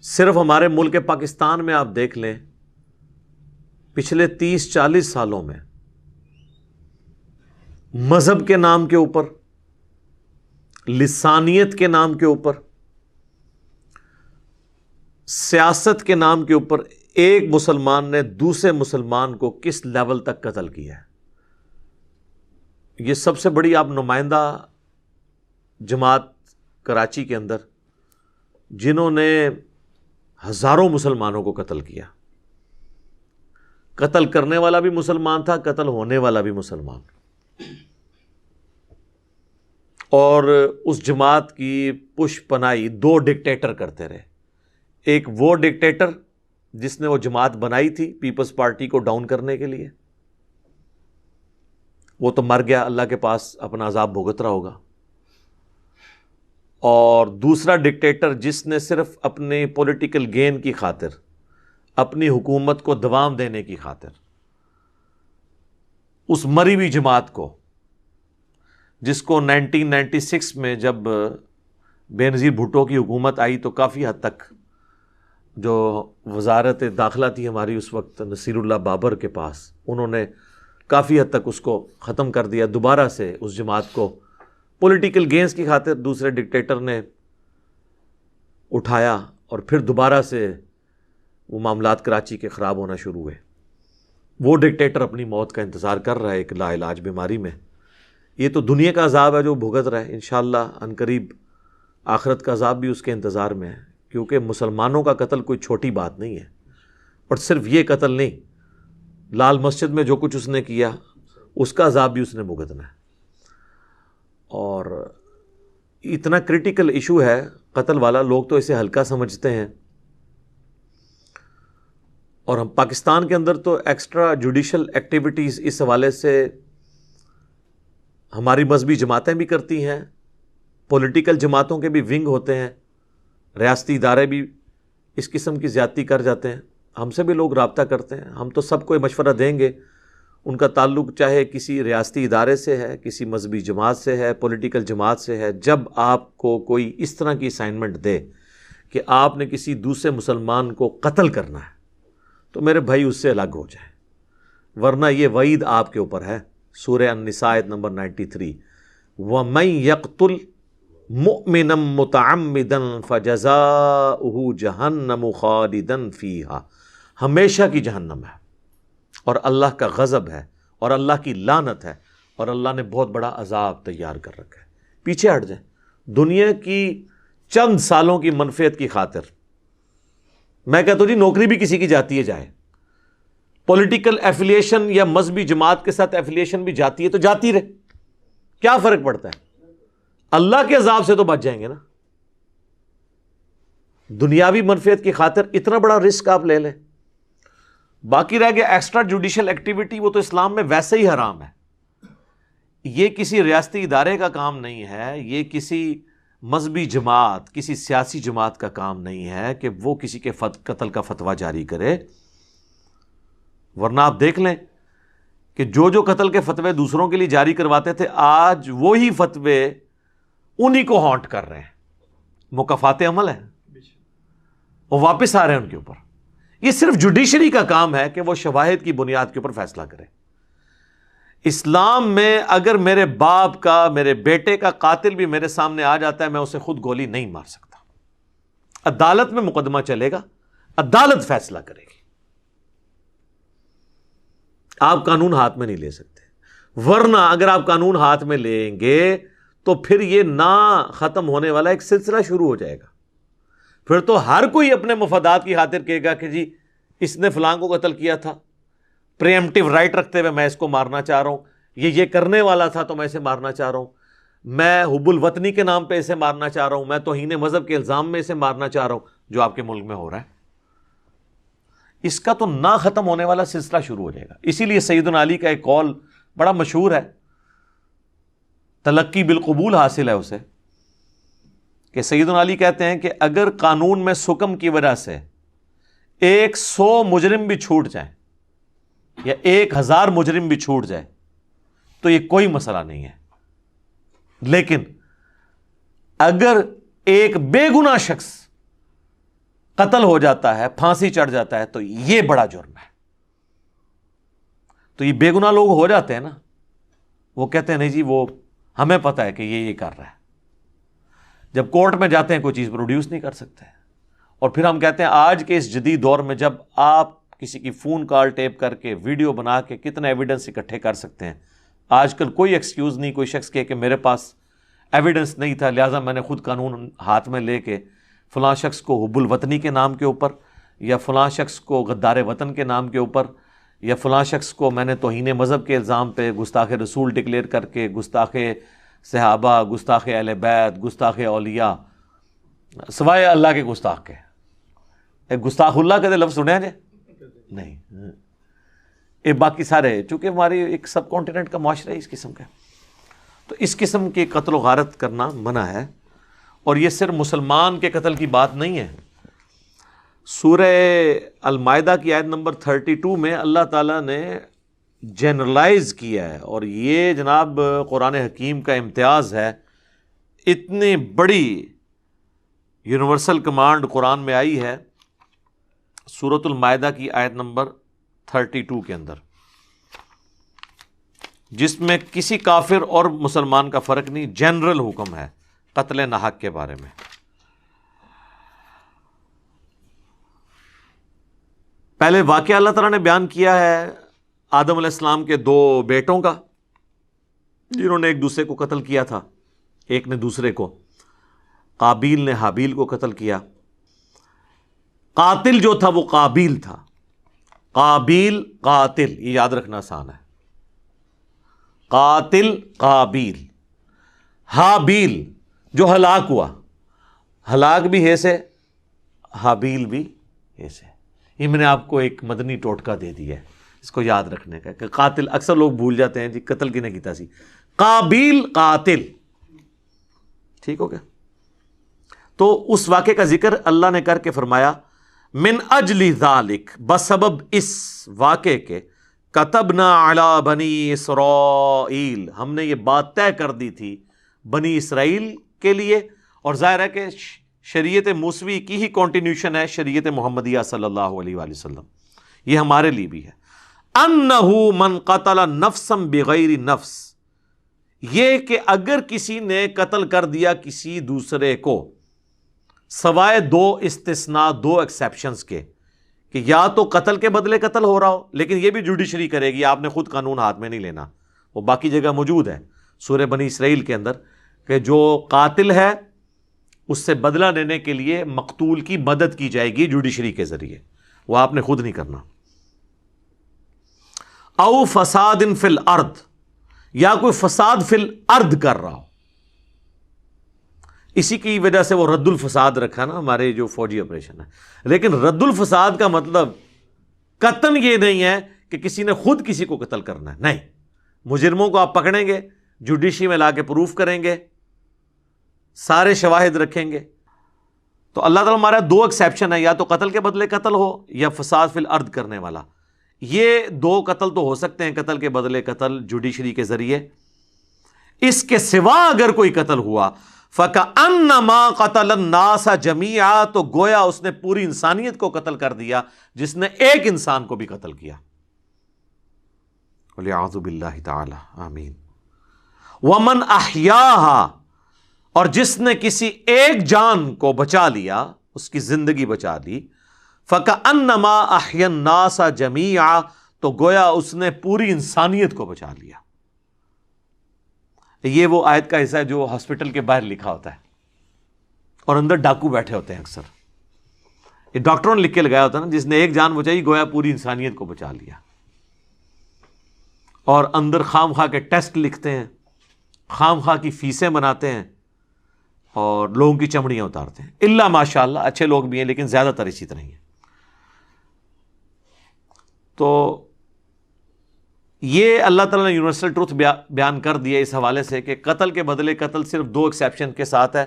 صرف ہمارے ملک پاکستان میں آپ دیکھ لیں، پچھلے 30-40 سالوں میں مذہب کے نام کے اوپر، لسانیت کے نام کے اوپر، سیاست کے نام کے اوپر ایک مسلمان نے دوسرے مسلمان کو کس لیول تک قتل کیا ہے۔ یہ سب سے بڑی آپ نمائندہ جماعت کراچی کے اندر، جنہوں نے ہزاروں مسلمانوں کو قتل کیا، قتل کرنے والا بھی مسلمان تھا، قتل ہونے والا بھی مسلمان، اور اس جماعت کی پش پناہی 2 ڈکٹیٹر کرتے رہے۔ ایک وہ ڈکٹیٹر جس نے وہ جماعت بنائی تھی پیپلز پارٹی کو ڈاؤن کرنے کے لیے، وہ تو مر گیا، اللہ کے پاس اپنا عذاب بھگت رہا ہوگا، اور دوسرا ڈکٹیٹر جس نے صرف اپنے پولیٹیکل گین کی خاطر، اپنی حکومت کو دوام دینے کی خاطر، اس مری ہوئی جماعت کو، جس کو 1996 میں جب بے نظیر بھٹو کی حکومت آئی تو کافی حد تک جو وزارت داخلہ تھی ہماری اس وقت نصیر اللہ بابر کے پاس، انہوں نے کافی حد تک اس کو ختم کر دیا۔ دوبارہ سے اس جماعت کو پولیٹیکل گینز کی خاطر دوسرے ڈکٹیٹر نے اٹھایا، اور پھر دوبارہ سے وہ معاملات کراچی کے خراب ہونا شروع ہوئے۔ وہ ڈکٹیٹر اپنی موت کا انتظار کر رہا ہے ایک لا علاج بیماری میں۔ یہ تو دنیا کا عذاب ہے جو بھگت رہا ہے، انشاءاللہ عنقریب آخرت کا عذاب بھی اس کے انتظار میں ہے، کیونکہ مسلمانوں کا قتل کوئی چھوٹی بات نہیں ہے۔ اور صرف یہ قتل نہیں، لال مسجد میں جو کچھ اس نے کیا اس کا عذاب بھی اس نے بھگتنا ہے۔ اور اتنا کریٹیکل ایشو ہے قتل والا، لوگ تو اسے ہلکا سمجھتے ہیں، اور ہم پاکستان کے اندر تو ایکسٹرا جوڈیشل ایکٹیویٹیز اس حوالے سے ہماری مذہبی جماعتیں بھی کرتی ہیں، پولیٹیکل جماعتوں کے بھی ونگ ہوتے ہیں، ریاستی ادارے بھی اس قسم کی زیادتی کر جاتے ہیں۔ ہم سے بھی لوگ رابطہ کرتے ہیں، ہم تو سب کو یہ مشورہ دیں گے، ان کا تعلق چاہے کسی ریاستی ادارے سے ہے، کسی مذہبی جماعت سے ہے، پولیٹیکل جماعت سے ہے، جب آپ کو کوئی اس طرح کی اسائنمنٹ دے کہ آپ نے کسی دوسرے مسلمان کو قتل کرنا ہے، تو میرے بھائی اس سے الگ ہو جائیں، ورنہ یہ وعید آپ کے اوپر ہے۔ سورہ النساء آیت نمبر 93، وَمَن يَقْتُلْ مُؤْمِنًا مُتَعَمِّدًا فَجَزَاؤُهُ جَهَنَّمُ خَالِدًا فِيهَا، ہمیشہ کی جہنم ہے، اور اللہ کا غضب ہے، اور اللہ کی لعنت ہے، اور اللہ نے بہت بڑا عذاب تیار کر رکھا ہے۔ پیچھے ہٹ جائیں، دنیا کی چند سالوں کی منفعت کی خاطر، میں کہتا ہوں جی نوکری بھی کسی کی جاتی ہے جائے، پولیٹیکل ایفیلیشن یا مذہبی جماعت کے ساتھ ایفیلیشن بھی جاتی ہے تو جاتی رہے، کیا فرق پڑتا ہے؟ اللہ کے عذاب سے تو بچ جائیں گے نا۔ دنیاوی منفعت کی خاطر اتنا بڑا رسک آپ لے لیں۔ باقی رہ گیا ایکسٹرا جوڈیشل ایکٹیویٹی، وہ تو اسلام میں ویسے ہی حرام ہے۔ یہ کسی ریاستی ادارے کا کام نہیں ہے، یہ کسی مذہبی جماعت، کسی سیاسی جماعت کا کام نہیں ہے کہ وہ کسی کے قتل کا فتویٰ جاری کرے، ورنہ آپ دیکھ لیں کہ جو قتل کے فتوے دوسروں کے لیے جاری کرواتے تھے، آج وہی فتوے انہی کو ہانٹ کر رہے ہیں، مکافات عمل ہے، وہ واپس آ رہے ہیں ان کے اوپر۔ یہ صرف جوڈیشری کا کام ہے کہ وہ شواہد کی بنیاد کے اوپر فیصلہ کرے۔ اسلام میں اگر میرے باپ کا، میرے بیٹے کا قاتل بھی میرے سامنے آ جاتا ہے، میں اسے خود گولی نہیں مار سکتا، عدالت میں مقدمہ چلے گا، عدالت فیصلہ کرے گی، آپ قانون ہاتھ میں نہیں لے سکتے۔ ورنہ اگر آپ قانون ہاتھ میں لیں گے تو پھر یہ نہ ختم ہونے والا ایک سلسلہ شروع ہو جائے گا۔ پھر تو ہر کوئی اپنے مفادات کی خاطر کہے گا کہ جی اس نے فلاں کو قتل کیا تھا، پریمپٹیو رائٹ رکھتے ہوئے میں اس کو مارنا چاہ رہا ہوں، یہ کرنے والا تھا تو میں اسے مارنا چاہ رہا ہوں، میں حب الوطنی کے نام پہ اسے مارنا چاہ رہا ہوں، میں توہین مذہب کے الزام میں اسے مارنا چاہ رہا ہوں، جو آپ کے ملک میں ہو رہا ہے۔ اس کا تو نہ ختم ہونے والا سلسلہ شروع ہو جائے گا۔ اسی لیے سیدنا علی کا ایک قول بڑا مشہور ہے، تلقی بالقبول حاصل ہے اسے، کہ سیدنا علی کہتے ہیں کہ اگر قانون میں سکم کی وجہ سے 100 مجرم بھی چھوٹ جائیں یا 1000 مجرم بھی چھوٹ جائے تو یہ کوئی مسئلہ نہیں ہے، لیکن اگر ایک بے گناہ شخص قتل ہو جاتا ہے، پھانسی چڑھ جاتا ہے، تو یہ بڑا جرم ہے۔ تو یہ بے گناہ لوگ ہو جاتے ہیں نا، وہ کہتے ہیں نہیں جی وہ ہمیں پتہ ہے کہ یہ کر رہا ہے، جب کورٹ میں جاتے ہیں کوئی چیز پروڈیوس نہیں کر سکتے۔ اور پھر ہم کہتے ہیں آج کے اس جدید دور میں جب آپ کسی کی فون کال ٹیپ کر کے ویڈیو بنا کے کتنے ایویڈنس اکٹھے کر سکتے ہیں، آج کل کوئی ایکسکیوز نہیں کوئی شخص کہ میرے پاس ایویڈنس نہیں تھا لہٰذا میں نے خود قانون ہاتھ میں لے کے فلاں شخص کو حب الوطنی کے نام کے اوپر، یا فلاں شخص کو غدار وطن کے نام کے اوپر، یا فلاں شخص کو میں نے توہین مذہب کے الزام پہ گستاخ رسول ڈکلیئر کر کے گستاخ صحابہ، گستاخ اہل بیت، گستاخ اولیاء، سوائے اللہ کے گستاخ کے، ایک گستاخ اللہ کا لفظ سنیا جائے نہیں، یہ باقی سارے چونکہ ہماری ایک سب کانٹیننٹ کا معاشرہ ہے اس قسم کا، تو اس قسم کے قتل و غارت کرنا منع ہے۔ اور یہ صرف مسلمان کے قتل کی بات نہیں ہے، سورہ المائدہ کی آیت نمبر 32 میں اللہ تعالیٰ نے جنرلائز کیا ہے، اور یہ جناب قرآن حکیم کا امتیاز ہے، اتنی بڑی یونیورسل کمانڈ قرآن میں آئی ہے سورۃ المائدہ کی آیت نمبر 32 کے اندر، جس میں کسی کافر اور مسلمان کا فرق نہیں، جنرل حکم ہے قتل ناحق کے بارے میں۔ پہلے واقعہ اللہ تعالیٰ نے بیان کیا ہے آدم علیہ السلام کے 2 بیٹوں کا جنہوں نے ایک دوسرے کو قتل کیا تھا، ایک نے دوسرے کو، قابیل نے حابیل کو قتل کیا۔ قاتل جو تھا وہ قابیل تھا، قابیل قاتل، یہ یاد رکھنا آسان ہے، قاتل قابیل، حابیل جو ہلاک ہوا، ہلاک بھی ہے سے، حابیل بھی ہے سے۔ یہ میں نے آپ کو ایک مدنی ٹوٹکا دے دیا ہے اس کو یاد رکھنے کا کہ قاتل اکثر لوگ بھول جاتے ہیں جی قتل کی نہیں کیتا سی، قابیل قاتل، ٹھیک ہو گیا۔ تو اس واقعے کا ذکر اللہ نے کر کے فرمایا من اجل ذالک، بسبب اس واقعے کے، کتبنا علی بنی اسرائیل، ہم نے یہ بات طے کر دی تھی بنی اسرائیل کے لیے، اور ظاہر ہے کہ شریعت موسوی کی ہی کنٹینیوشن ہے شریعت محمدیہ صلی اللہ علیہ وآلہ وسلم، یہ ہمارے لیے بھی ہے، انہو من قتل نفسا بغیر نفس، یہ کہ اگر کسی نے قتل کر دیا کسی دوسرے کو، سوائے 2 استثناء، 2 ایکسیپشنز کے، کہ یا تو قتل کے بدلے قتل ہو رہا ہو، لیکن یہ بھی جوڈیشری کرے گی، آپ نے خود قانون ہاتھ میں نہیں لینا، وہ باقی جگہ موجود ہے سورہ بنی اسرائیل کے اندر کہ جو قاتل ہے اس سے بدلہ لینے کے لیے مقتول کی مدد کی جائے گی جوڈیشری کے ذریعے، وہ آپ نے خود نہیں کرنا۔ او فساد فی الارض، یا کوئی فساد فی الارض کر رہا ہو، اسی کی وجہ سے وہ رد الفساد رکھا نا ہمارے جو فوجی آپریشن ہے، لیکن رد الفساد کا مطلب قطعاً یہ نہیں ہے کہ کسی نے خود کسی کو قتل کرنا ہے، نہیں، مجرموں کو آپ پکڑیں گے، جوڈیشری میں لا کے پروف کریں گے، سارے شواہد رکھیں گے۔ تو اللہ تعالیٰ ہمارا 2 ایکسیپشن ہے، یا تو قتل کے بدلے قتل ہو یا فساد فی الارض کرنے والا، یہ 2 قتل تو ہو سکتے ہیں، قتل کے بدلے قتل جوڈیشری کے ذریعے۔ اس کے سوا اگر کوئی قتل ہوا فَكَأَنَّمَا قَتَلَ النَّاسَ جَمِيعًا، تو گویا اس نے پوری انسانیت کو قتل کر دیا جس نے ایک انسان کو بھی قتل کیا، وَلِعَاذُ بِاللَّهِ تَعَالَى، آمین۔ وَمَنْ أَحْيَاهَا، اور جس نے کسی ایک جان کو بچا لیا، اس کی زندگی بچا لی، فَكَأَنَّمَا أَحْيَا النَّاسَ جَمِيعًا، تو گویا اس نے پوری انسانیت کو بچا لیا۔ یہ وہ آیت کا حصہ ہے جو ہاسپٹل کے باہر لکھا ہوتا ہے اور اندر ڈاکو بیٹھے ہوتے ہیں، اکثر یہ ڈاکٹروں نے لکھ کے لگایا ہوتا ہے نا، جس نے ایک جان بچائی گویا پوری انسانیت کو بچا لیا، اور اندر خام خواہ کے ٹیسٹ لکھتے ہیں، خام خواہ کی فیسیں بناتے ہیں اور لوگوں کی چمڑیاں اتارتے ہیں، الا ماشاء اللہ اچھے لوگ بھی ہیں لیکن زیادہ تر اسی طرح ہی ہیں۔ تو یہ اللہ تعالیٰ نے یونیورسل ٹروتھ بیان کر دیا اس حوالے سے کہ قتل کے بدلے قتل صرف 2 ایکسیپشن کے ساتھ ہے،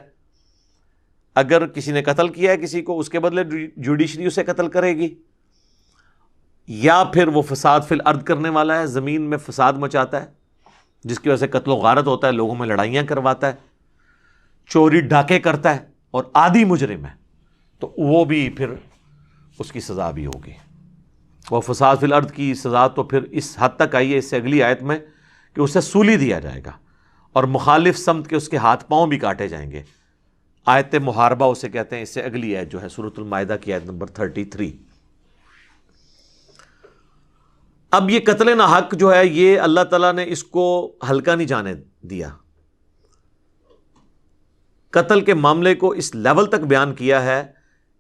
اگر کسی نے قتل کیا ہے کسی کو، اس کے بدلے جوڈیشری اسے قتل کرے گی، یا پھر وہ فساد فی الارض کرنے والا ہے، زمین میں فساد مچاتا ہے جس کی وجہ سے قتل و غارت ہوتا ہے، لوگوں میں لڑائیاں کرواتا ہے، چوری ڈاکے کرتا ہے اور عادی مجرم ہے، تو وہ بھی پھر اس کی سزا بھی ہوگی. وہ فساد فی الارض کی سزا تو پھر اس حد تک آئی ہے اس سے اگلی آیت میں کہ اسے سولی دیا جائے گا اور مخالف سمت کے اس کے ہاتھ پاؤں بھی کاٹے جائیں گے. آیت محاربہ اسے کہتے ہیں. اس سے اگلی آیت جو ہے سورۃ المائدہ کی آیت نمبر 33. اب یہ قتل ناحق جو ہے یہ اللہ تعالیٰ نے اس کو ہلکا نہیں جانے دیا. قتل کے معاملے کو اس لیول تک بیان کیا ہے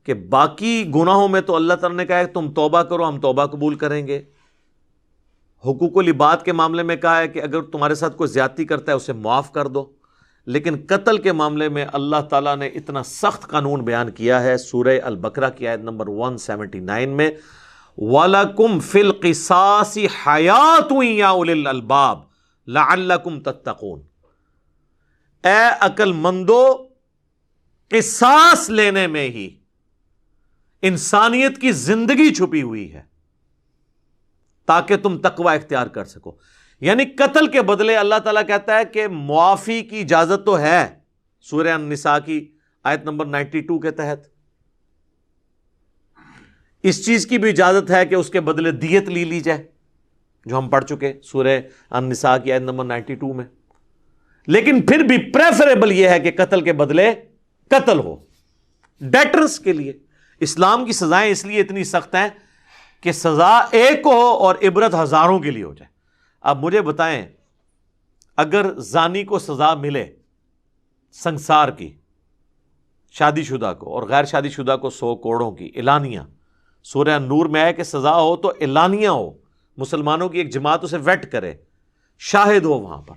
کہ باقی گناہوں میں تو اللہ تعالیٰ نے کہا ہے تم توبہ کرو ہم توبہ قبول کریں گے. حقوق العباد کے معاملے میں کہا ہے کہ اگر تمہارے ساتھ کوئی زیادتی کرتا ہے اسے معاف کر دو. لیکن قتل کے معاملے میں اللہ تعالیٰ نے اتنا سخت قانون بیان کیا ہے. سورہ البقرہ کی آیت نمبر 179 میں وَلَكُمْ فِي الْقِصَاصِ حَيَاةٌ يَا أُولِي الْأَلْبَابِ لَعَلَّكُمْ تَتَّقُونَ. اے عقل مندو، قصاص لینے میں ہی انسانیت کی زندگی چھپی ہوئی ہے تاکہ تم تقوی اختیار کر سکو. یعنی قتل کے بدلے اللہ تعالیٰ کہتا ہے کہ معافی کی اجازت تو ہے سورہ النساء کی آیت نمبر 92 کے تحت. اس چیز کی بھی اجازت ہے کہ اس کے بدلے دیت لی جائے جو ہم پڑھ چکے سورہ النساء کی آیت نمبر 92 میں. لیکن پھر بھی پریفریبل یہ ہے کہ قتل کے بدلے قتل ہو ڈیٹرنس کے لیے. اسلام کی سزائیں اس لیے اتنی سخت ہیں کہ سزا ایک ہو اور عبرت ہزاروں کے لیے ہو جائے. اب مجھے بتائیں اگر زانی کو سزا ملے سنسار کی، شادی شدہ کو اور غیر شادی شدہ کو 100 کوڑوں کی اعلانیہ، سورہ نور میں ہے کہ سزا ہو تو اعلانیہ ہو، مسلمانوں کی ایک جماعت اسے ویٹ کرے، شاہد ہو وہاں پر،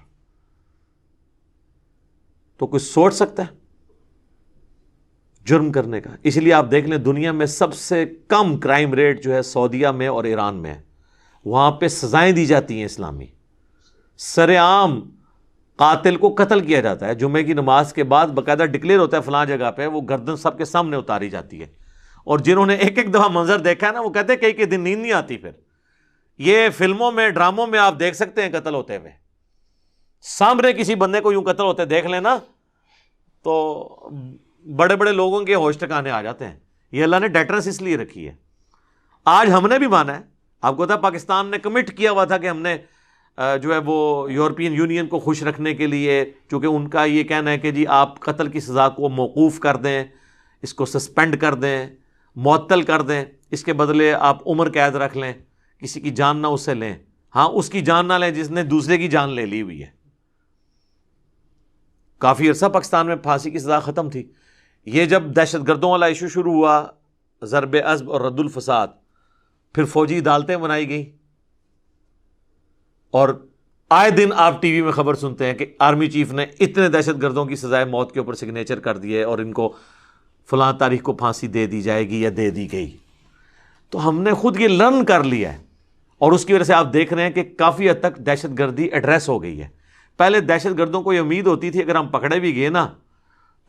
تو کوئی سوچ سکتا ہے جرم کرنے کا؟ اس لیے آپ دیکھ لیں دنیا میں سب سے کم کرائم ریٹ جو ہے سعودیہ میں اور ایران میں ہے. وہاں پہ سزائیں دی جاتی ہیں اسلامی. سر عام قاتل کو قتل کیا جاتا ہے، جمعے کی نماز کے بعد باقاعدہ ڈکلیئر ہوتا ہے فلاں جگہ پہ، وہ گردن سب کے سامنے اتاری جاتی ہے. اور جنہوں نے ایک دفعہ منظر دیکھا ہے نا وہ کہتے ہیں کئی دن نیند نہیں آتی. پھر یہ فلموں میں ڈراموں میں آپ دیکھ سکتے ہیں قتل ہوتے ہوئے، سامنے کسی بندے کو یوں قتل ہوتے دیکھ لینا تو بڑے بڑے لوگوں کے ہوش ٹھکانے آ جاتے ہیں. یہ اللہ نے ڈیٹرنس اس لیے رکھی ہے. آج ہم نے بھی مانا ہے، آپ کو پتا پاکستان نے کمٹ کیا ہوا تھا کہ ہم نے جو ہے وہ یورپین یونین کو خوش رکھنے کے لیے، چونکہ ان کا یہ کہنا ہے کہ جی آپ قتل کی سزا کو موقوف کر دیں، اس کو سسپینڈ کر دیں، معطل کر دیں، اس کے بدلے آپ عمر قید رکھ لیں، کسی کی جان نہ اسے لیں. ہاں اس کی جان نہ لیں جس نے دوسرے کی جان لے لی ہوئی ہے. کافی عرصہ پاکستان میں پھانسی کی سزا ختم تھی. یہ جب دہشت گردوں والا ایشو شروع ہوا، ضرب عصب اور رد الفساد، پھر فوجی عدالتیں بنائی گئیں اور آئے دن آپ ٹی وی میں خبر سنتے ہیں کہ آرمی چیف نے اتنے دہشت گردوں کی سزائے موت کے اوپر سگنیچر کر دیے اور ان کو فلاں تاریخ کو پھانسی دے دی جائے گی یا دے دی گئی. تو ہم نے خود یہ لرن کر لیا ہے اور اس کی وجہ سے آپ دیکھ رہے ہیں کہ کافی حد تک دہشت گردی ایڈریس ہو گئی ہے. پہلے دہشت گردوں کو یہ امید ہوتی تھی اگر ہم پکڑے بھی گئے نا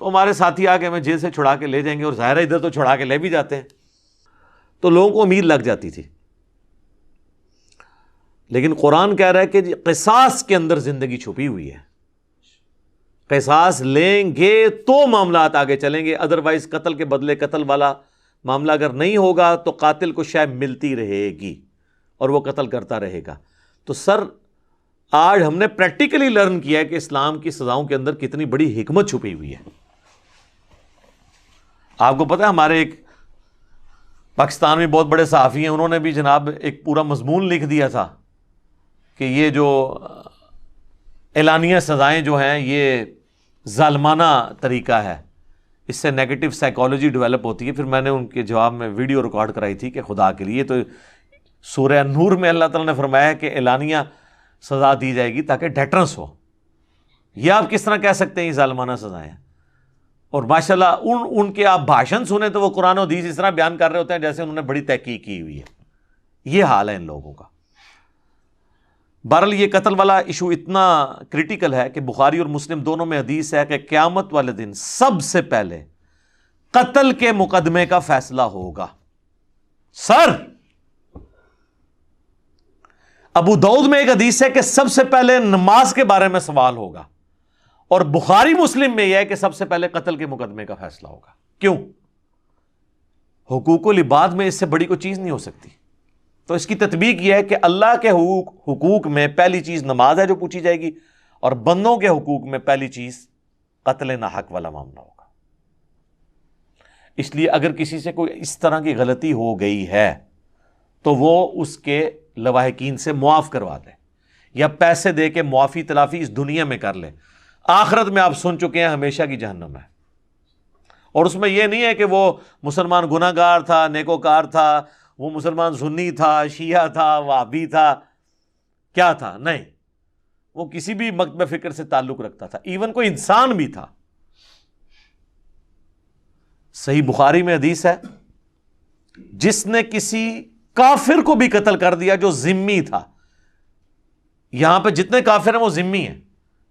تو ہمارے ساتھی آ کے ہمیں جیل سے چھڑا کے لے جائیں گے، اور ظاہر ہے ادھر تو چھڑا کے لے بھی جاتے ہیں، تو لوگوں کو امید لگ جاتی تھی. لیکن قرآن کہہ رہا ہے کہ قصاص کے اندر زندگی چھپی ہوئی ہے. قصاص لیں گے تو معاملات آگے چلیں گے، ادروائز قتل کے بدلے قتل والا معاملہ اگر نہیں ہوگا تو قاتل کو شاید ملتی رہے گی اور وہ قتل کرتا رہے گا. تو سر آج ہم نے پریکٹیکلی لرن کیا ہے کہ اسلام کی سزاؤں کے اندر کتنی بڑی حکمت چھپی ہوئی ہے. آپ کو پتہ ہے ہمارے ایک پاکستان میں بہت بڑے صحافی ہیں، انہوں نے بھی جناب ایک پورا مضمون لکھ دیا تھا کہ یہ جو اعلانیہ سزائیں جو ہیں یہ ظالمانہ طریقہ ہے، اس سے نیگیٹو سائیکالوجی ڈیولپ ہوتی ہے. پھر میں نے ان کے جواب میں ویڈیو ریکارڈ کرائی تھی کہ خدا کے لیے تو سورہ نور میں اللہ تعالیٰ نے فرمایا ہے کہ اعلانیہ سزا دی جائے گی تاکہ ڈیٹرنس ہو. یہ آپ کس طرح کہہ سکتے ہیں یہ ظالمانہ سزائیں؟ اور ماشاءاللہ ان کے آپ بھاشن سنیں تو وہ قرآن و حدیث اس طرح بیان کر رہے ہوتے ہیں جیسے انہوں نے بڑی تحقیق کی ہوئی ہے. یہ حال ہے ان لوگوں کا. بہرحال یہ قتل والا ایشو اتنا کریٹیکل ہے کہ بخاری اور مسلم دونوں میں حدیث ہے کہ قیامت والے دن سب سے پہلے قتل کے مقدمے کا فیصلہ ہوگا. سر ابو داؤد میں ایک حدیث ہے کہ سب سے پہلے نماز کے بارے میں سوال ہوگا، اور بخاری مسلم میں یہ ہے کہ سب سے پہلے قتل کے مقدمے کا فیصلہ ہوگا. کیوں؟ حقوق العباد میں اس سے بڑی کوئی چیز نہیں ہو سکتی. تو اس کی تطبیق یہ ہے کہ اللہ کے حقوق میں پہلی چیز نماز ہے جو پوچھی جائے گی، اور بندوں کے حقوق میں پہلی چیز قتل ناحق والا معاملہ ہوگا. اس لیے اگر کسی سے کوئی اس طرح کی غلطی ہو گئی ہے تو وہ اس کے لواحقین سے معاف کروا دے، یا پیسے دے کے معافی تلافی اس دنیا میں کر لے. آخرت میں آپ سن چکے ہیں ہمیشہ کی جہنم ہے. اور اس میں یہ نہیں ہے کہ وہ مسلمان گناہ گار تھا، نیکوکار تھا، وہ مسلمان سنی تھا، شیعہ تھا، وہابی تھا، کیا تھا، نہیں، وہ کسی بھی مکتب فکر سے تعلق رکھتا تھا، ایون کوئی انسان بھی تھا. صحیح بخاری میں حدیث ہے، جس نے کسی کافر کو بھی قتل کر دیا جو ذمی تھا. یہاں پہ جتنے کافر ہیں وہ ذمی ہیں،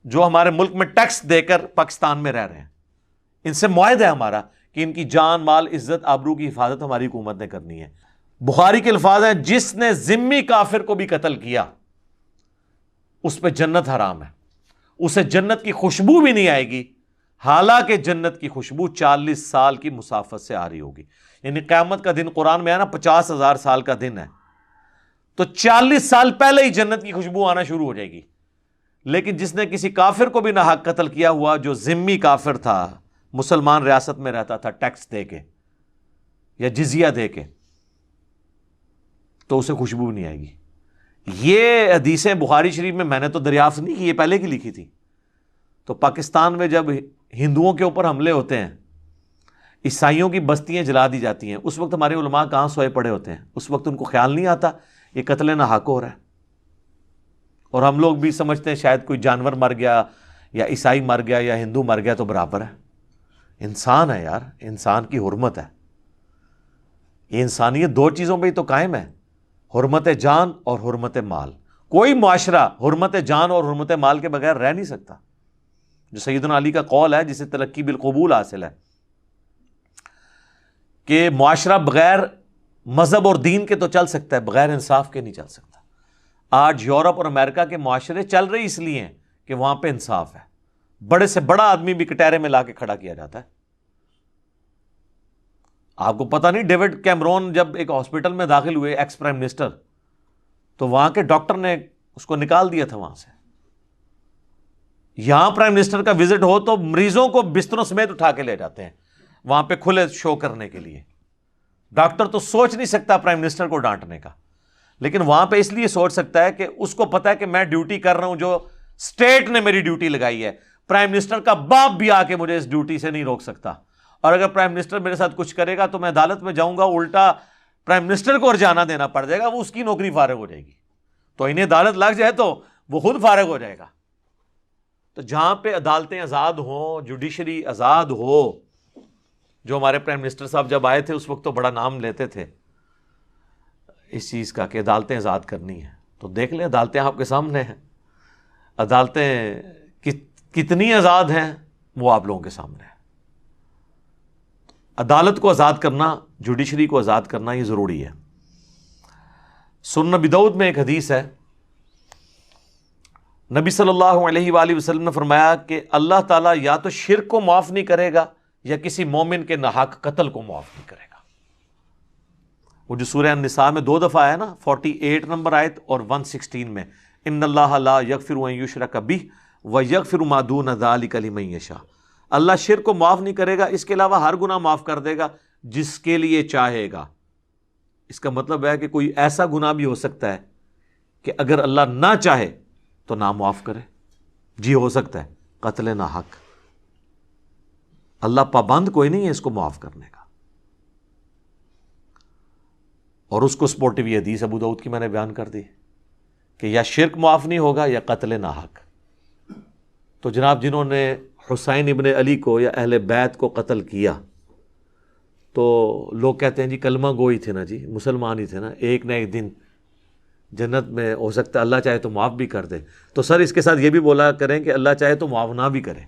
جو ہمارے ملک میں ٹیکس دے کر پاکستان میں رہ رہے ہیں. ان سے معاہدہ ہے ہمارا کہ ان کی جان، مال، عزت، آبرو کی حفاظت ہماری حکومت نے کرنی ہے. بخاری کے الفاظ ہیں، جس نے ذمی کافر کو بھی قتل کیا اس پہ جنت حرام ہے، اسے جنت کی خوشبو بھی نہیں آئے گی، حالانکہ جنت کی خوشبو 40 سال کی مسافت سے آ رہی ہوگی. یعنی قیامت کا دن قرآن میں ہے نا 50,000 سال کا دن ہے، تو 40 سال پہلے ہی جنت کی خوشبو آنا شروع ہو جائے گی. لیکن جس نے کسی کافر کو بھی ناحق قتل کیا ہوا جو ذمی کافر تھا، مسلمان ریاست میں رہتا تھا ٹیکس دے کے یا جزیہ دے کے، تو اسے خوشبو نہیں آئے گی. یہ حدیثیں بخاری شریف میں نے تو دریافت نہیں کی، یہ پہلے کی لکھی تھی. تو پاکستان میں جب ہندوؤں کے اوپر حملے ہوتے ہیں، عیسائیوں کی بستیاں جلا دی جاتی ہیں، اس وقت ہمارے علماء کہاں سوئے پڑے ہوتے ہیں؟ اس وقت ان کو خیال نہیں آتا یہ قتل ناحق ہو رہا ہے. اور ہم لوگ بھی سمجھتے ہیں شاید کوئی جانور مر گیا یا عیسائی مر گیا یا ہندو مر گیا تو برابر ہے. انسان ہے یار، انسان کی حرمت ہے. یہ انسانیت دو چیزوں پہ ہی تو قائم ہے، حرمت جان اور حرمت مال. کوئی معاشرہ حرمت جان اور حرمت مال کے بغیر رہ نہیں سکتا. جو سیدنا علی کا قول ہے، جسے تلقی بالقبول حاصل ہے، کہ معاشرہ بغیر مذہب اور دین کے تو چل سکتا ہے، بغیر انصاف کے نہیں چل سکتا. آج یورپ اور امریکہ کے معاشرے چل رہے اس لیے ہیں کہ وہاں پہ انصاف ہے. بڑے سے بڑا آدمی بھی کٹہرے میں لا کے کھڑا کیا جاتا ہے. آپ کو پتہ نہیں ڈیوڈ کیمرون جب ایک ہاسپٹل میں داخل ہوئے، ایکس پرائم منسٹر، تو وہاں کے ڈاکٹر نے اس کو نکال دیا تھا وہاں سے. یہاں پرائم منسٹر کا وزٹ ہو تو مریضوں کو بستروں سمیت اٹھا کے لے جاتے ہیں وہاں پہ کھلے شو کرنے کے لیے. ڈاکٹر تو سوچ نہیں سکتا پرائم منسٹر کو ڈانٹنے کا، لیکن وہاں پہ اس لیے سوچ سکتا ہے کہ اس کو پتا ہے کہ میں ڈیوٹی کر رہا ہوں جو اسٹیٹ نے میری ڈیوٹی لگائی ہے. پرائم منسٹر کا باپ بھی آ کے مجھے اس ڈیوٹی سے نہیں روک سکتا، اور اگر پرائم منسٹر میرے ساتھ کچھ کرے گا تو میں عدالت میں جاؤں گا، الٹا پرائم منسٹر کو ارجانہ دینا پڑ جائے گا، وہ اس کی نوکری فارغ ہو جائے گی. تو انہیں عدالت لگ جائے تو وہ خود فارغ ہو جائے گا. تو جہاں پہ عدالتیں آزاد ہوں، جوڈیشری آزاد ہو، جو ہمارے پرائم منسٹر صاحب جب آئے تھے اس وقت تو بڑا نام لیتے تھے اس چیز کا کہ عدالتیں آزاد کرنی ہیں. تو دیکھ لیں عدالتیں آپ کے سامنے ہیں، عدالتیں کتنی آزاد ہیں وہ آپ لوگوں کے سامنے ہے. عدالت کو آزاد کرنا، جوڈیشری کو آزاد کرنا یہ ضروری ہے. سنن ابی داؤد میں ایک حدیث ہے، نبی صلی اللہ علیہ وآلہ وسلم نے فرمایا کہ اللہ تعالیٰ یا تو شرک کو معاف نہیں کرے گا یا کسی مومن کے ناحق قتل کو معاف نہیں کرے گا. وہ جو سورہ النساء میں 2 دفعہ ہے نا، 48 نمبر آیت اور 116 میں، ان اللہ لا یغفر ان یشرک بہ ویغفر ما دون ذلک لمن یشاء. اللہ شرک کو معاف نہیں کرے گا، اس کے علاوہ ہر گناہ معاف کر دے گا جس کے لیے چاہے گا. اس کا مطلب ہے کہ کوئی ایسا گناہ بھی ہو سکتا ہے کہ اگر اللہ نہ چاہے تو نہ معاف کرے. جی ہو سکتا ہے قتل ناحق، اللہ پابند کوئی نہیں ہے اس کو معاف کرنے کا. اور اس کو سپورٹیو یہ حدیث ابو داؤد کی میں نے بیان کر دی کہ یا شرک معاف نہیں ہوگا یا قتل ناحق. تو جناب جنہوں نے حسین ابن علی کو یا اہل بیت کو قتل کیا تو لوگ کہتے ہیں جی کلمہ گوئی تھے نا، جی مسلمان ہی تھے نا، ایک نہ ایک دن جنت میں ہو سکتا ہے اللہ چاہے تو معاف بھی کر دے. تو سر اس کے ساتھ یہ بھی بولا کریں کہ اللہ چاہے تو معاف نہ بھی کرے،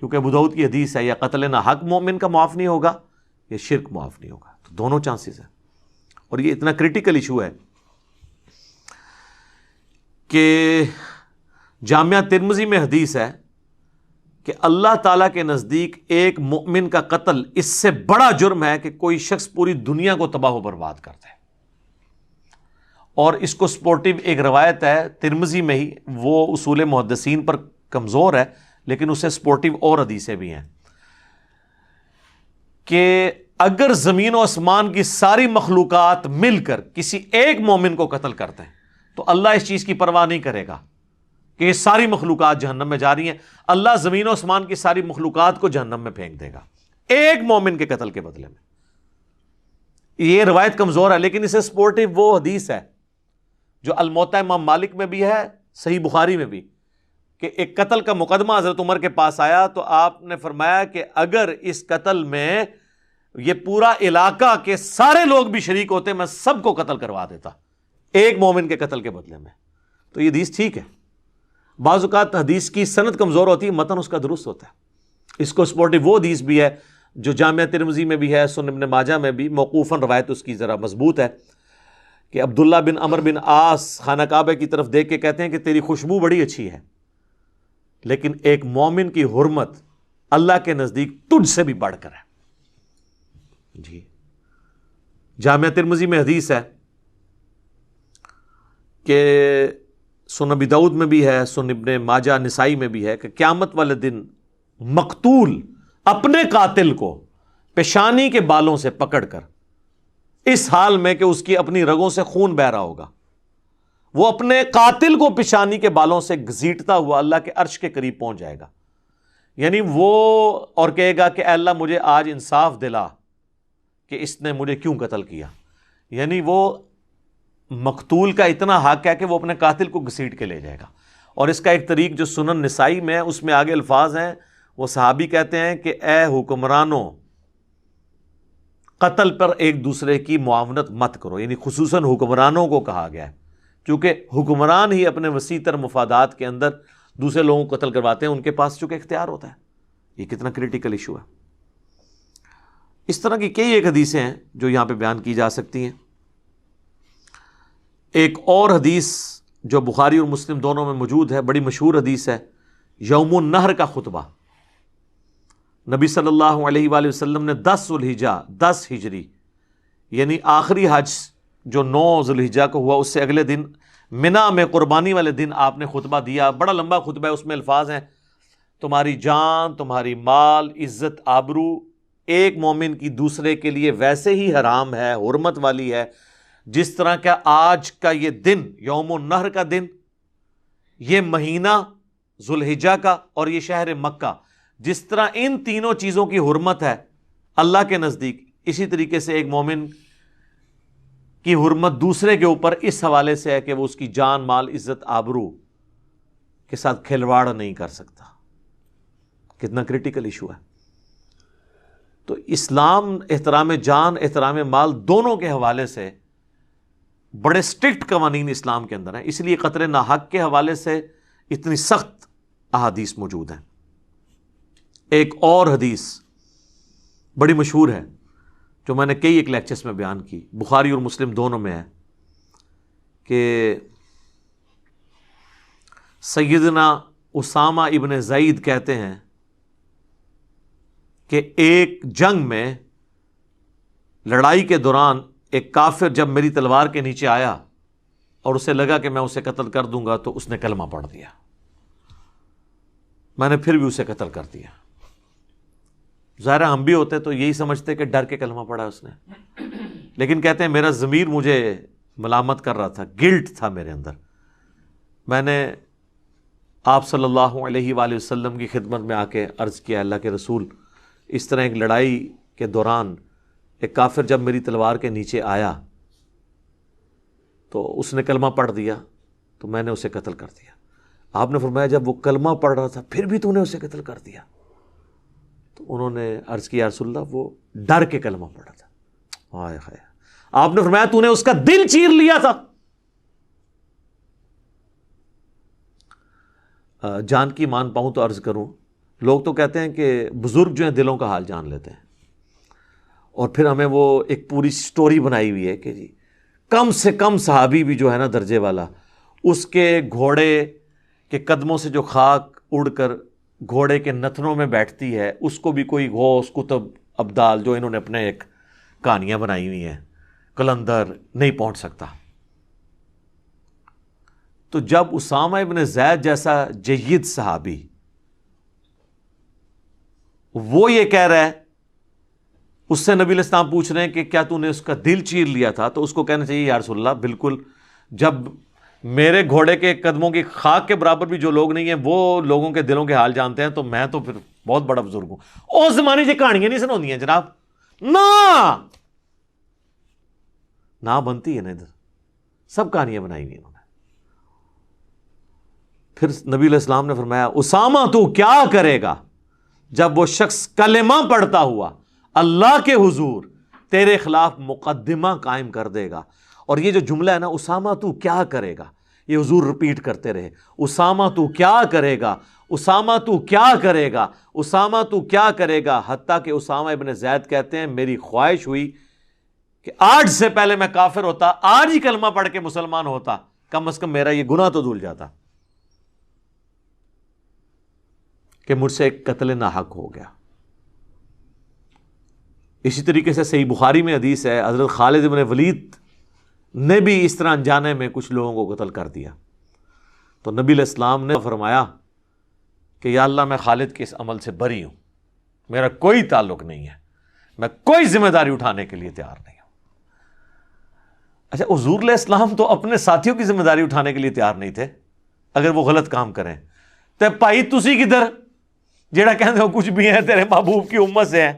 کیونکہ ابو داؤد کی حدیث ہے یا قتل ناحق مومن کا معاف نہیں ہوگا یا شرک معاف نہیں ہوگا. تو دونوں چانسز ہیں. اور یہ اتنا کریٹیکل ایشو ہے کہ جامعہ ترمذی میں حدیث ہے کہ اللہ تعالیٰ کے نزدیک ایک مومن کا قتل اس سے بڑا جرم ہے کہ کوئی شخص پوری دنیا کو تباہ و برباد کر دے. اور اس کو سپورٹیو ایک روایت ہے ترمذی میں ہی، وہ اصول محدثین پر کمزور ہے لیکن اسے سپورٹیو اور حدیثیں بھی ہیں، کہ اگر زمین و آسمان کی ساری مخلوقات مل کر کسی ایک مومن کو قتل کرتے ہیں تو اللہ اس چیز کی پرواہ نہیں کرے گا کہ یہ ساری مخلوقات جہنم میں جا رہی ہیں. اللہ زمین و آسمان کی ساری مخلوقات کو جہنم میں پھینک دے گا ایک مومن کے قتل کے بدلے میں. یہ روایت کمزور ہے لیکن اسے سپورٹیو وہ حدیث ہے جو الموطا امام مالک میں بھی ہے، صحیح بخاری میں بھی، کہ ایک قتل کا مقدمہ حضرت عمر کے پاس آیا تو آپ نے فرمایا کہ اگر اس قتل میں یہ پورا علاقہ کے سارے لوگ بھی شریک ہوتے میں سب کو قتل کروا دیتا ایک مومن کے قتل کے بدلے میں. تو یہ حدیث ٹھیک ہے. بعض اوقات حدیث کی سند کمزور ہوتی ہے، متن اس کا درست ہوتا ہے. اس کو سپورٹیو وہ حدیث بھی ہے جو جامعہ ترمذی میں بھی ہے، سنن ابن ماجہ میں بھی موقوفاً روایت اس کی ذرا مضبوط ہے، کہ عبداللہ بن عمر بن عاص خانہ کعبہ کی طرف دیکھ کے کہتے ہیں کہ تیری خوشبو بڑی اچھی ہے لیکن ایک مومن کی حرمت اللہ کے نزدیک تجھ سے بھی بڑھ کر ہے. جی جامعہ ترمذی میں حدیث ہے کہ سنن ابی داؤد میں بھی ہے، سنن ابن ماجہ نسائی میں بھی ہے، کہ قیامت والے دن مقتول اپنے قاتل کو پیشانی کے بالوں سے پکڑ کر اس حال میں کہ اس کی اپنی رگوں سے خون بہ رہا ہوگا، وہ اپنے قاتل کو پیشانی کے بالوں سے گھسیٹتا ہوا اللہ کے عرش کے قریب پہنچ جائے گا. یعنی وہ اور کہے گا کہ اے اللہ مجھے آج انصاف دلا کہ اس نے مجھے کیوں قتل کیا. یعنی وہ مقتول کا اتنا حق ہے کہ وہ اپنے قاتل کو گھسیٹ کے لے جائے گا. اور اس کا ایک طریق جو سنن نسائی میں ہے اس میں آگے الفاظ ہیں، وہ صحابی کہتے ہیں کہ اے حکمرانوں قتل پر ایک دوسرے کی معاونت مت کرو. یعنی خصوصاً حکمرانوں کو کہا گیا ہے کیونکہ حکمران ہی اپنے وسیع تر مفادات کے اندر دوسرے لوگوں کو قتل کرواتے ہیں، ان کے پاس چونکہ اختیار ہوتا ہے. یہ کتنا کریٹیکل ایشو ہے. اس طرح کی کئی ایک حدیثیں ہیں جو یہاں پہ بیان کی جا سکتی ہیں. ایک اور حدیث جو بخاری اور مسلم دونوں میں موجود ہے، بڑی مشہور حدیث ہے، یوم النحر کا خطبہ. نبی صلی اللہ علیہ وآلہ وسلم نے 10 ذوالحجہ 10 ہجری یعنی آخری حج جو 9 ذوالحجہ کو ہوا اس سے اگلے دن منا میں قربانی والے دن آپ نے خطبہ دیا. بڑا لمبا خطبہ ہے، اس میں الفاظ ہیں تمہاری جان، تمہاری مال، عزت، آبرو ایک مومن کی دوسرے کے لیے ویسے ہی حرام ہے، حرمت والی ہے جس طرح کا آج کا یہ دن یوم النحر کا دن، یہ مہینہ ذوالحجہ کا اور یہ شہر مکہ، جس طرح ان تینوں چیزوں کی حرمت ہے اللہ کے نزدیک، اسی طریقے سے ایک مومن کی حرمت دوسرے کے اوپر اس حوالے سے ہے کہ وہ اس کی جان، مال، عزت، آبرو کے ساتھ کھلواڑ نہیں کر سکتا. کتنا کریٹیکل ایشو ہے. تو اسلام احترام جان، احترام مال دونوں کے حوالے سے بڑے سٹرکٹ قوانین اسلام کے اندر ہیں. اس لیے قتل ناحق کے حوالے سے اتنی سخت احادیث موجود ہیں. ایک اور حدیث بڑی مشہور ہے جو میں نے کئی ایک لیکچرز میں بیان کی، بخاری اور مسلم دونوں میں ہے، کہ سیدنا اسامہ ابن زید کہتے ہیں کہ ایک جنگ میں لڑائی کے دوران ایک کافر جب میری تلوار کے نیچے آیا اور اسے لگا کہ میں اسے قتل کر دوں گا تو اس نے کلمہ پڑھ دیا. میں نے پھر بھی اسے قتل کر دیا. ظاہر ہم بھی ہوتے تو یہی سمجھتے کہ ڈر کے کلمہ پڑھا اس نے، لیکن کہتے ہیں میرا ضمیر مجھے ملامت کر رہا تھا، گلٹ تھا میرے اندر. میں نے آپ صلی اللہ علیہ وآلہ وسلم کی خدمت میں آ کے عرض کیا، اللہ کے رسول، اس طرح ایک لڑائی کے دوران ایک کافر جب میری تلوار کے نیچے آیا تو اس نے کلمہ پڑھ دیا تو میں نے اسے قتل کر دیا. آپ نے فرمایا جب وہ کلمہ پڑھ رہا تھا پھر بھی تو نے اسے قتل کر دیا؟ تو انہوں نے عرض کیا رسول اللہ وہ ڈر کے کلمہ پڑھا تھا. ہائے ہائے. آپ نے فرمایا تو نے اس کا دل چیر لیا تھا. جان کی مان پاؤں تو عرض کروں، لوگ تو کہتے ہیں کہ بزرگ جو ہیں دلوں کا حال جان لیتے ہیں، اور پھر ہمیں وہ ایک پوری سٹوری بنائی ہوئی ہے کہ جی کم سے کم صحابی بھی جو ہے نا درجے والا، اس کے گھوڑے کے قدموں سے جو خاک اڑ کر گھوڑے کے نتنوں میں بیٹھتی ہے اس کو بھی کوئی غوث کتب ابدال جو انہوں نے اپنے ایک کہانیاں بنائی ہوئی ہیں کلندر نہیں پہنچ سکتا. تو جب اسامہ ابن زید جیسا جید صحابی وہ یہ کہہ رہا ہے، اس سے نبی علیہ السلام پوچھ رہے ہیں کہ کیا تو نے اس کا دل چیر لیا تھا، تو اس کو کہنا چاہیے یا رسول اللہ بالکل، جب میرے گھوڑے کے قدموں کی خاک کے برابر بھی جو لوگ نہیں ہیں وہ لوگوں کے دلوں کے حال جانتے ہیں، تو میں تو پھر بہت بڑا بزرگ ہوں. اس زمانے سے کہانیاں نہیں سناؤں جناب، نہ بنتی ہے نا، ادھر سب کہانیاں بنائی ہوئی انہوں نے. پھر نبی علیہ السلام نے فرمایا اسامہ تو کیا کرے گا جب وہ شخص کلمہ پڑھتا ہوا اللہ کے حضور تیرے خلاف مقدمہ قائم کر دے گا. اور یہ جو جملہ ہے نا، اسامہ تو کیا کرے گا، یہ حضور رپیٹ کرتے رہے، اسامہ تو کیا کرے گا، اسامہ تو کیا کرے گا، اسامہ تو کیا کرے گا، حتیٰ کہ اسامہ ابن زید کہتے ہیں میری خواہش ہوئی کہ آج سے پہلے میں کافر ہوتا، آج ہی کلمہ پڑھ کے مسلمان ہوتا، کم از کم میرا یہ گناہ تو دھل جاتا کہ مجھ سے ایک قتل ناحق ہو گیا. اسی طریقے سے صحیح بخاری میں حدیث ہے، حضرت خالد بن ولید نے بھی اس طرح انجانے میں کچھ لوگوں کو قتل کر دیا. تو نبی علیہ السلام نے فرمایا کہ یا اللہ میں خالد کے اس عمل سے بری ہوں، میرا کوئی تعلق نہیں ہے، میں کوئی ذمہ داری اٹھانے کے لیے تیار نہیں ہوں. اچھا، حضور علیہ السلام تو اپنے ساتھیوں کی ذمہ داری اٹھانے کے لیے تیار نہیں تھے اگر وہ غلط کام کریں. تے بھائی تسی کدھر جیڑا کہتے ہو کچھ بھی ہے تیرے محبوب کی امت سے ہے.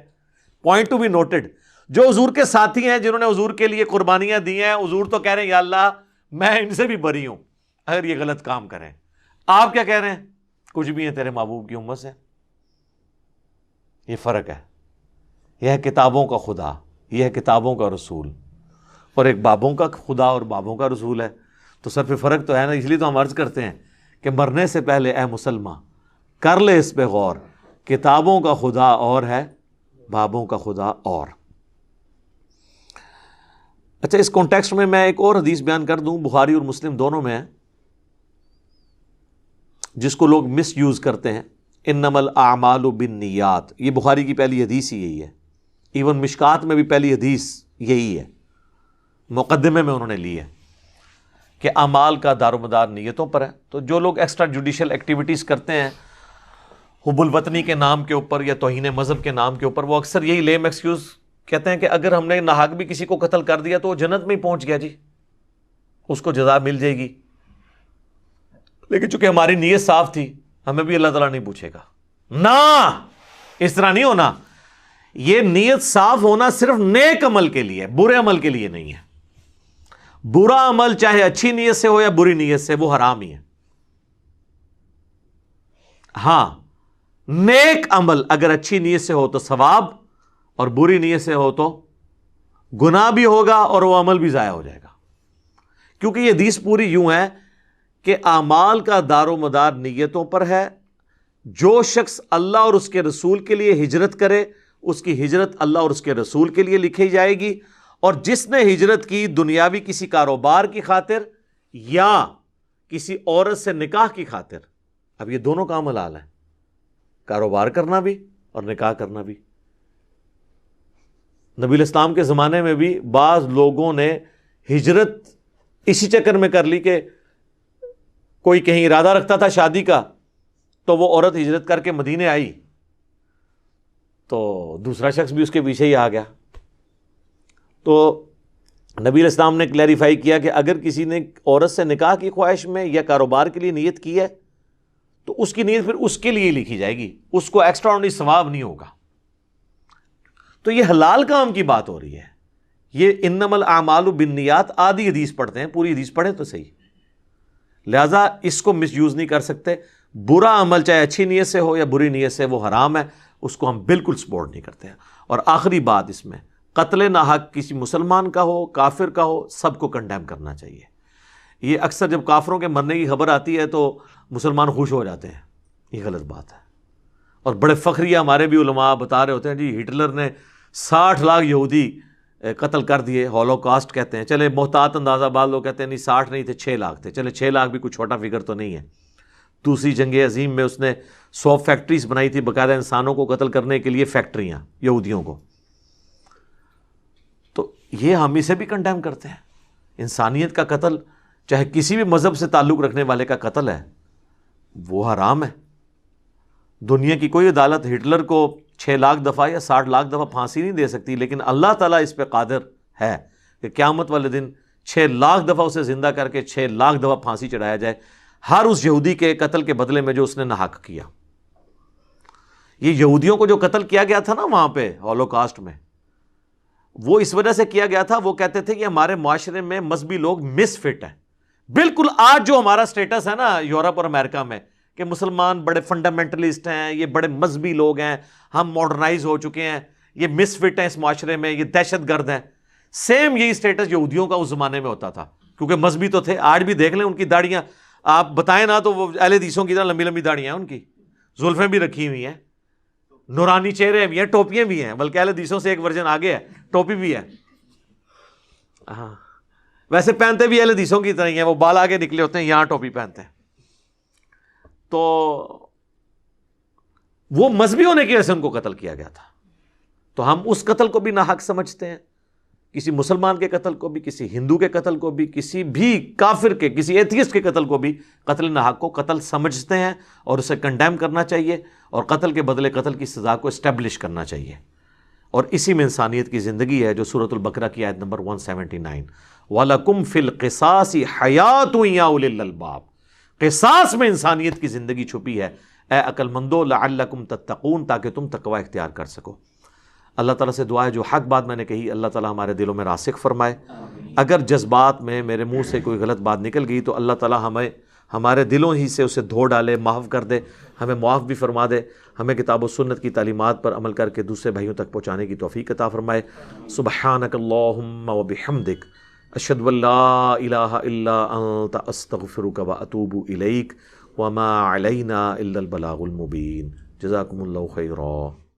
پوائنٹ ٹو بی نوٹڈ، جو حضور کے ساتھی ہیں جنہوں نے حضور کے لیے قربانیاں دی ہیں، حضور تو کہہ رہے ہیں یا اللہ میں ان سے بھی بری ہوں اگر یہ غلط کام کریں. آپ کیا کہہ رہے ہیں؟ کچھ بھی ہیں تیرے محبوب کی امت سے. یہ فرق ہے. یہ ہے کتابوں کا خدا، یہ ہے کتابوں کا رسول، اور ایک بابوں کا خدا اور بابوں کا رسول ہے. تو سر پہ فرق تو ہے نا. اس لیے تو ہم عرض کرتے ہیں کہ مرنے سے پہلے اے مسلمان کر لے اس پہ غور، کتابوں کا خدا اور ہے، بابوں کا خدا اور. اچھا، اس کانٹیکسٹ میں ایک اور حدیث بیان کر دوں، بخاری اور مسلم دونوں میں ہے، جس کو لوگ مس یوز کرتے ہیں. انما الاعمال بالنیات، یہ بخاری کی پہلی حدیث ہی یہی ہے، ایون مشکات میں بھی پہلی حدیث یہی ہے، مقدمے میں انہوں نے لی ہے کہ اعمال کا دار و مدار نیتوں پر ہے. تو جو لوگ ایکسٹرا جوڈیشل ایکٹیویٹیز کرتے ہیں حب الوطنی کے نام کے اوپر یا توہین مذہب کے نام کے اوپر، وہ اکثر یہی لیم ایکسکیوز کہتے ہیں کہ اگر ہم نے ناحق بھی کسی کو قتل کر دیا تو وہ جنت میں ہی پہنچ گیا، جی اس کو جزا مل جائے گی. لیکن چونکہ ہماری نیت صاف تھی، ہمیں بھی اللہ تعالیٰ نہیں پوچھے گا. نہ، اس طرح نہیں ہونا. یہ نیت صاف ہونا صرف نیک عمل کے لیے، برے عمل کے لیے نہیں ہے. برا عمل چاہے اچھی نیت سے ہو یا بری نیت سے، وہ حرام ہی ہے. ہاں، نیک عمل اگر اچھی نیت سے ہو تو ثواب، اور بری نیت سے ہو تو گناہ بھی ہوگا اور وہ عمل بھی ضائع ہو جائے گا. کیونکہ یہ حدیث پوری یوں ہے کہ اعمال کا دار و مدار نیتوں پر ہے. جو شخص اللہ اور اس کے رسول کے لیے ہجرت کرے، اس کی ہجرت اللہ اور اس کے رسول کے لیے لکھی جائے گی. اور جس نے ہجرت کی دنیاوی کسی کاروبار کی خاطر یا کسی عورت سے نکاح کی خاطر، اب یہ دونوں کام حلال ہیں، کاروبار کرنا بھی اور نکاح کرنا بھی. نبی علیہ السلام کے زمانے میں بھی بعض لوگوں نے ہجرت اسی چکر میں کر لی کہ کوئی کہیں ارادہ رکھتا تھا شادی کا، تو وہ عورت ہجرت کر کے مدینے آئی تو دوسرا شخص بھی اس کے پیچھے ہی آ گیا. تو نبی علیہ السلام نے کلیریفائی کیا کہ اگر کسی نے عورت سے نکاح کی خواہش میں یا کاروبار کے لیے نیت کی ہے تو اس کی نیت پھر اس کے لیے لکھی جائے گی، اس کو ایکسٹرا آرڈنری ثواب نہیں ہوگا. تو یہ حلال کام کی بات ہو رہی ہے. یہ انما الاعمال بالنیات آدھی حدیث پڑھتے ہیں، پوری حدیث پڑھیں تو صحیح. لہذا اس کو مس یوز نہیں کر سکتے. برا عمل چاہے اچھی نیت سے ہو یا بری نیت سے، وہ حرام ہے، اس کو ہم بالکل سپورٹ نہیں کرتے ہیں. اور آخری بات اس میں، قتل ناحق کسی مسلمان کا ہو کافر کا ہو، سب کو کنڈیم کرنا چاہیے. یہ اکثر جب کافروں کے مرنے کی خبر آتی ہے تو مسلمان خوش ہو جاتے ہیں، یہ غلط بات ہے. اور بڑے فخریہ ہمارے بھی علماء بتا رہے ہوتے ہیں جی ہٹلر نے 60 لاکھ یہودی قتل کر دیے، ہولوکاسٹ کہتے ہیں. چلے محتاط اندازہ بعض لوگ کہتے ہیں نہیں 60 نہیں تھے 6 لاکھ تھے، چلے 6 لاکھ بھی کوئی چھوٹا فگر تو نہیں ہے. دوسری جنگ عظیم میں اس نے 100 فیکٹریز بنائی تھی باقاعدہ انسانوں کو قتل کرنے کے لیے، فیکٹریاں یہودیوں کو. تو یہ ہم اسے بھی کنڈیم کرتے ہیں. انسانیت کا قتل، چاہے کسی بھی مذہب سے تعلق رکھنے والے کا قتل ہے، وہ حرام ہے. دنیا کی کوئی عدالت ہٹلر کو 6 لاکھ دفعہ یا 60 لاکھ دفعہ پھانسی نہیں دے سکتی، لیکن اللہ تعالیٰ اس پہ قادر ہے کہ قیامت والے دن 6 لاکھ دفعہ اسے زندہ کر کے 6 لاکھ دفعہ پھانسی چڑھایا جائے، ہر اس یہودی کے قتل کے بدلے میں جو اس نے ناحق کیا. یہ یہودیوں کو جو قتل کیا گیا تھا نا وہاں پہ ہولوکاسٹ میں، وہ اس وجہ سے کیا گیا تھا، وہ کہتے تھے کہ ہمارے معاشرے میں مذہبی لوگ مس فٹ ہیں. بالکل آج جو ہمارا سٹیٹس ہے نا یورپ اور امریکہ میں کہ مسلمان بڑے فنڈامنٹلسٹ ہیں، یہ بڑے مذہبی لوگ ہیں، ہم ماڈرنائز ہو چکے ہیں، یہ مس فٹ ہیں اس معاشرے میں، یہ دہشت گرد ہیں. سیم یہی سٹیٹس یہودیوں کا اس زمانے میں ہوتا تھا، کیونکہ مذہبی تو تھے. آج بھی دیکھ لیں ان کی داڑیاں، آپ بتائیں نا تو وہ اہل حدیثوں کی طرح لمبی لمبی داڑیاں ہیں، ان کی زلفیں بھی رکھی ہوئی ہیں، نورانی چہرے بھی ہیں، ٹوپیاں بھی ہیں، بلکہ اہل حدیثوں سے ایک ورژن آگے ہے، ٹوپی بھی ہے. ہاں ویسے پہنتے بھی اہل حدیثوں کی طرح ہی ہیں، وہ بال آگے نکلے ہوتے ہیں، یہاں ٹوپی پہنتے ہیں. تو وہ مذہبی ہونے کی وجہ سے ان کو قتل کیا گیا تھا. تو ہم اس قتل کو بھی ناحق سمجھتے ہیں، کسی مسلمان کے قتل کو بھی، کسی ہندو کے قتل کو بھی، کسی بھی کافر کے، کسی ایتھیسٹ کے قتل کو بھی قتل ناحق کو قتل سمجھتے ہیں، اور اسے کنڈیم کرنا چاہیے، اور قتل کے بدلے قتل کی سزا کو اسٹیبلش کرنا چاہیے. اور اسی میں انسانیت کی زندگی ہے جو سورۃ البقرہ کی آیت نمبر 179 وَلَكُمْ فِي الْقِصَاصِ حَيَاةٌ يَا أُولِي الْأَلْبَابِ. قصاص میں انسانیت کی زندگی چھپی ہے اے عقل مندو، لعلکم تتقون، تاکہ تم تقوی اختیار کر سکو. اللہ تعالیٰ سے دعا ہے جو حق بات میں نے کہی اللہ تعالیٰ ہمارے دلوں میں راسخ فرمائے. اگر جذبات میں میرے منہ سے کوئی غلط بات نکل گئی تو اللہ تعالیٰ ہمیں ہمارے دلوں ہی سے اسے دھو ڈالے، معاف کر دے، ہمیں معاف بھی فرما دے، ہمیں کتاب و سنت کی تعلیمات پر عمل کر کے دوسرے بھائیوں تک پہنچانے کی توفیق عطا فرمائے. سبحانک اللہم وبحمدک، اشہد ان لا الہ الا انت، استغفرک واتوب الیک، وما علینا الا البلاغ المبین. جزاکم اللہ خیرا.